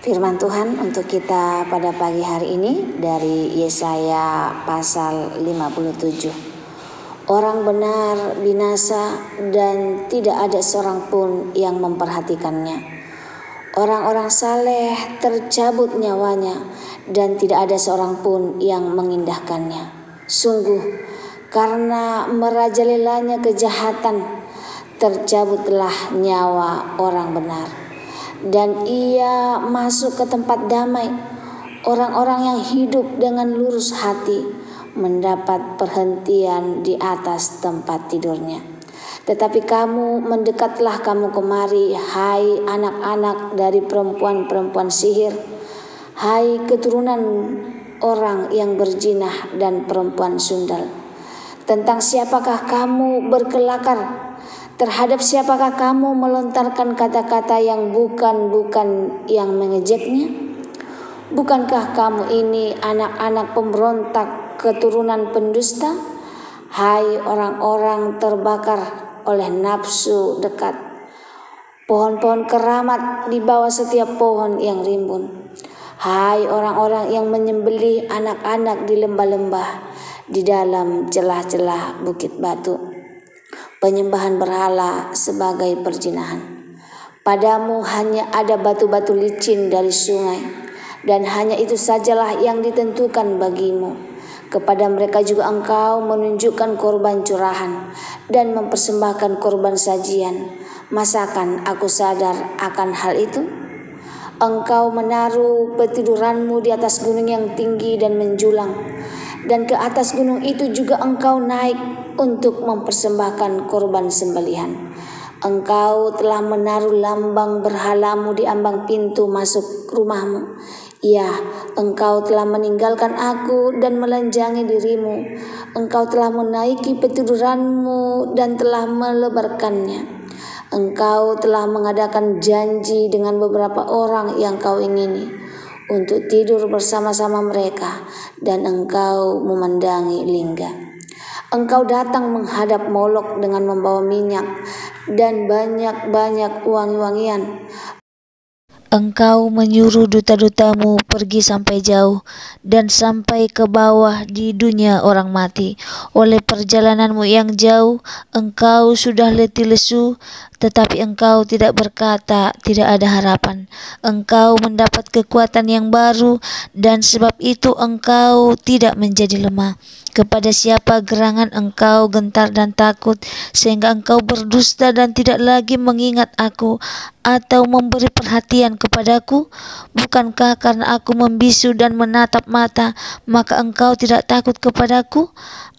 Firman Tuhan untuk kita pada pagi hari ini dari Yesaya pasal 57. Orang benar binasa dan tidak ada seorang pun yang memperhatikannya. Orang-orang saleh tercabut nyawanya dan tidak ada seorang pun yang mengindahkannya. Sungguh karena merajalelanya kejahatan, tercabutlah nyawa orang benar. Dan ia masuk ke tempat damai. Orang-orang yang hidup dengan lurus hati mendapat perhentian di atas tempat tidurnya. Tetapi mendekatlah kamu kemari, hai anak-anak dari perempuan-perempuan sihir, hai keturunan orang yang berzinah dan perempuan sundal. Tentang siapakah kamu berkelakar? Terhadap siapakah kamu melontarkan kata-kata yang bukan yang mengejeknya? Bukankah kamu ini anak-anak pemberontak keturunan pendusta? Hai orang-orang terbakar oleh nafsu dekat, pohon-pohon keramat di bawah setiap pohon yang rimbun. Hai orang-orang yang menyembelih anak-anak di lembah-lembah, di dalam celah-celah bukit batu. Penyembahan berhala sebagai perzinahan. Padamu hanya ada batu-batu licin dari sungai, dan hanya itu sajalah yang ditentukan bagimu. Kepada mereka juga engkau menunjukkan korban curahan dan mempersembahkan korban sajian. Masakan aku sadar akan hal itu? Engkau menaruh petiduranmu di atas gunung yang tinggi dan menjulang, dan ke atas gunung itu juga engkau naik untuk mempersembahkan korban sembelihan. Engkau telah menaruh lambang berhalamu di ambang pintu masuk rumahmu. Ya, engkau telah meninggalkan aku dan melanjangi dirimu. Engkau telah menaiki petiduranmu dan telah melebarkannya. Engkau telah mengadakan janji dengan beberapa orang yang kau ingini untuk tidur bersama-sama mereka, dan engkau memandangi lingga. Engkau datang menghadap Molok dengan membawa minyak dan banyak-banyak wangi-wangian. Engkau menyuruh duta-dutamu pergi sampai jauh dan sampai ke bawah di dunia orang mati. Oleh perjalananmu yang jauh, engkau sudah letih lesu, tetapi engkau tidak berkata, tidak ada harapan. Engkau mendapat kekuatan yang baru, dan sebab itu engkau tidak menjadi lemah. Kepada siapa gerangan engkau gentar dan takut, sehingga engkau berdusta dan tidak lagi mengingat aku, atau memberi perhatian kepadaku? Bukankah karena aku membisu dan menatap mata, maka engkau tidak takut kepadaku?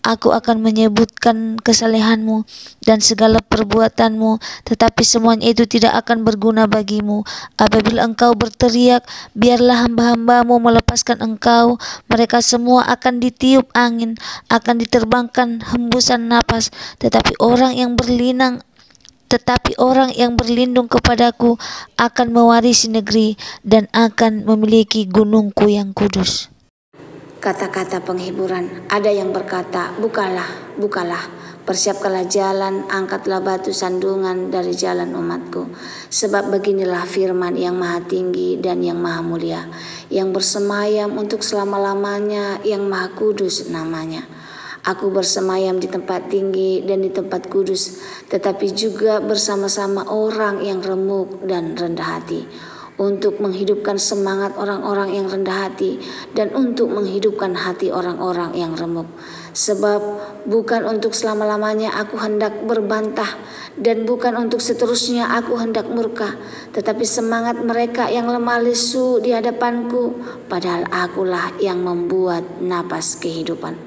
Aku akan menyebutkan kesalehanmu dan segala perbuatanmu, tetapi semuanya itu tidak akan berguna bagimu. Apabila engkau berteriak, biarlah hamba-hambamu melepaskan engkau. Mereka semua akan ditiup angin, akan diterbangkan hembusan napas, tetapi orang yang berlindung kepadaku akan mewarisi negeri dan akan memiliki gunungku yang kudus. Kata-kata penghiburan. Ada yang berkata, bukalah, bukalah, persiapkanlah jalan, angkatlah batu sandungan dari jalan umatku. Sebab beginilah firman yang maha tinggi dan yang maha mulia, yang bersemayam untuk selama-lamanya, yang maha kudus namanya. Aku bersemayam di tempat tinggi dan di tempat kudus, tetapi juga bersama-sama orang yang remuk dan rendah hati, untuk menghidupkan semangat orang-orang yang rendah hati dan untuk menghidupkan hati orang-orang yang remuk. Sebab bukan untuk selama-lamanya aku hendak berbantah, dan bukan untuk seterusnya aku hendak murka, tetapi semangat mereka yang lemah lesu di hadapanku, padahal akulah yang membuat napas kehidupan.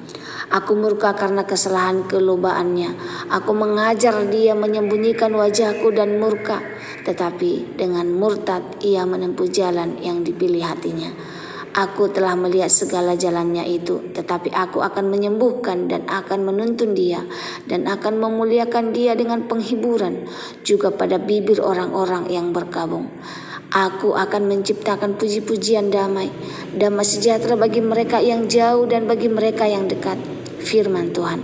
Aku murka karena kesalahan kelobaannya. Aku mengajar dia menyembunyikan wajahku dan murka, tetapi dengan murtad ia menempuh jalan yang dipilih hatinya. Aku telah melihat segala jalannya itu, tetapi aku akan menyembuhkan dan akan menuntun dia, dan akan memuliakan dia dengan penghiburan juga pada bibir orang-orang yang berkabung. Aku akan menciptakan puji-pujian damai sejahtera bagi mereka yang jauh dan bagi mereka yang dekat. Firman Tuhan,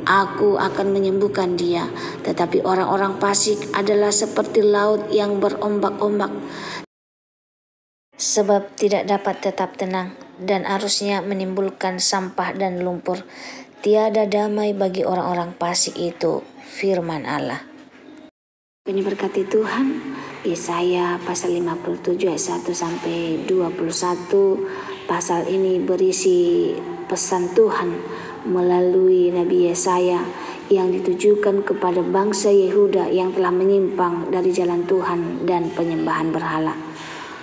aku akan menyembuhkan dia, tetapi orang-orang fasik adalah seperti laut yang berombak-ombak, sebab tidak dapat tetap tenang dan arusnya menimbulkan sampah dan lumpur. Tiada damai bagi orang-orang fasik itu, firman Allah. Ini berkati Tuhan, Yesaya pasal 57 ayat 1 sampai 21. Pasal ini berisi pesan Tuhan melalui Nabi Yesaya yang ditujukan kepada bangsa Yehuda yang telah menyimpang dari jalan Tuhan dan penyembahan berhala.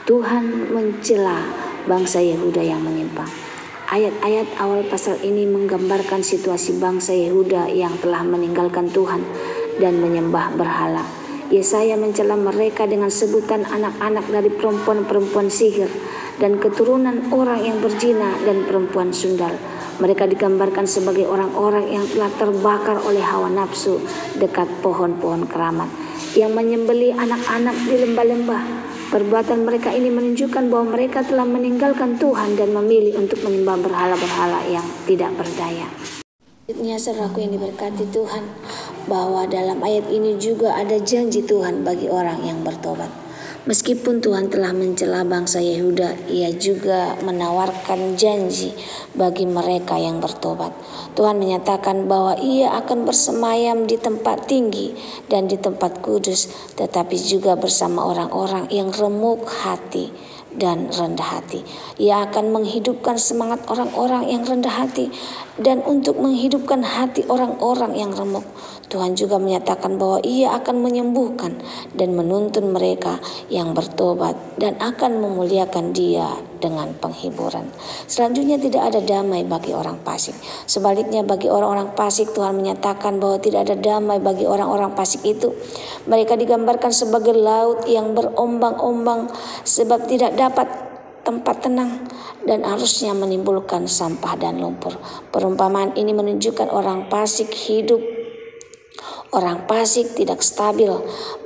Tuhan mencela bangsa Yehuda yang menyimpang. Ayat-ayat awal pasal ini menggambarkan situasi bangsa Yehuda yang telah meninggalkan Tuhan dan menyembah berhala. Yesaya mencela mereka dengan sebutan anak-anak dari perempuan-perempuan sihir dan keturunan orang yang berzina dan perempuan sundal. Mereka digambarkan sebagai orang-orang yang telah terbakar oleh hawa nafsu dekat pohon-pohon keramat, yang menyembelih anak-anak di lembah-lembah. Perbuatan mereka ini menunjukkan bahwa mereka telah meninggalkan Tuhan dan memilih untuk menyembah berhala-berhala yang tidak berdaya. Selanjutnya, saudaraku yang diberkati Tuhan, bahwa dalam ayat ini juga ada janji Tuhan bagi orang yang bertobat. Meskipun Tuhan telah mencela bangsa Yehuda, Ia juga menawarkan janji bagi mereka yang bertobat. Tuhan menyatakan bahwa Ia akan bersemayam di tempat tinggi dan di tempat kudus, tetapi juga bersama orang-orang yang remuk hati dan rendah hati. Ia akan menghidupkan semangat orang-orang yang rendah hati dan untuk menghidupkan hati orang-orang yang remuk. Tuhan juga menyatakan bahwa Ia akan menyembuhkan dan menuntun mereka yang bertobat dan akan memuliakan Dia dengan penghiburan. Selanjutnya, tidak ada damai bagi orang fasik. Sebaliknya, bagi orang-orang fasik, Tuhan menyatakan bahwa tidak ada damai bagi orang-orang fasik itu. Mereka digambarkan sebagai laut yang berombang-ombang sebab tidak dapat tempat tenang dan arusnya menimbulkan sampah dan lumpur. Perumpamaan ini menunjukkan orang fasik hidup. Orang fasik tidak stabil,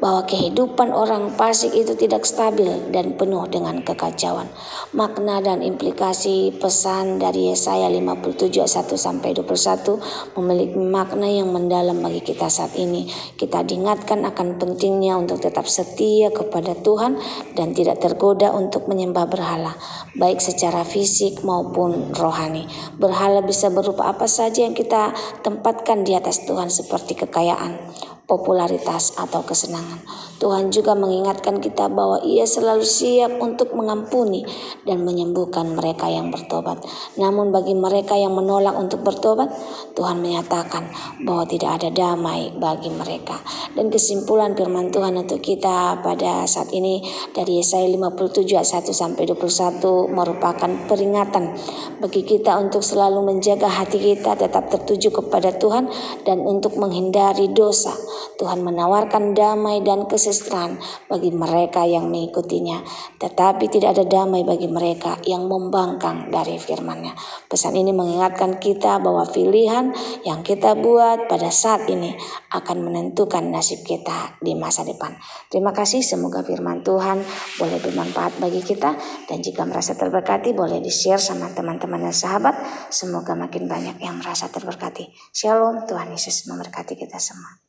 bahwa kehidupan orang fasik itu tidak stabil dan penuh dengan kekacauan. Makna dan implikasi pesan dari Yesaya 57 ayat 1 sampai 21 memiliki makna yang mendalam bagi kita saat ini. Kita diingatkan akan pentingnya untuk tetap setia kepada Tuhan dan tidak tergoda untuk menyembah berhala, baik secara fisik maupun rohani. Berhala bisa berupa apa saja yang kita tempatkan di atas Tuhan, seperti kekayaan, popularitas, atau kesenangan. Tuhan juga mengingatkan kita bahwa Ia selalu siap untuk mengampuni dan menyembuhkan mereka yang bertobat. Namun bagi mereka yang menolak untuk bertobat, Tuhan menyatakan bahwa tidak ada damai bagi mereka. Dan kesimpulan firman Tuhan untuk kita pada saat ini dari Yesaya 57 ayat 1 sampai 21 merupakan peringatan bagi kita untuk selalu menjaga hati kita tetap tertuju kepada Tuhan dan untuk menghindari dosa. Tuhan menawarkan damai dan kesejahteraan bagi mereka yang mengikutinya, tetapi tidak ada damai bagi mereka yang membangkang dari firman-Nya. Pesan ini mengingatkan kita bahwa pilihan yang kita buat pada saat ini akan menentukan nasib kita di masa depan. Terima kasih, semoga firman Tuhan boleh bermanfaat bagi kita, dan jika merasa terberkati boleh di-share sama teman-teman dan sahabat. Semoga makin banyak yang merasa terberkati. Shalom, Tuhan Yesus memberkati kita semua.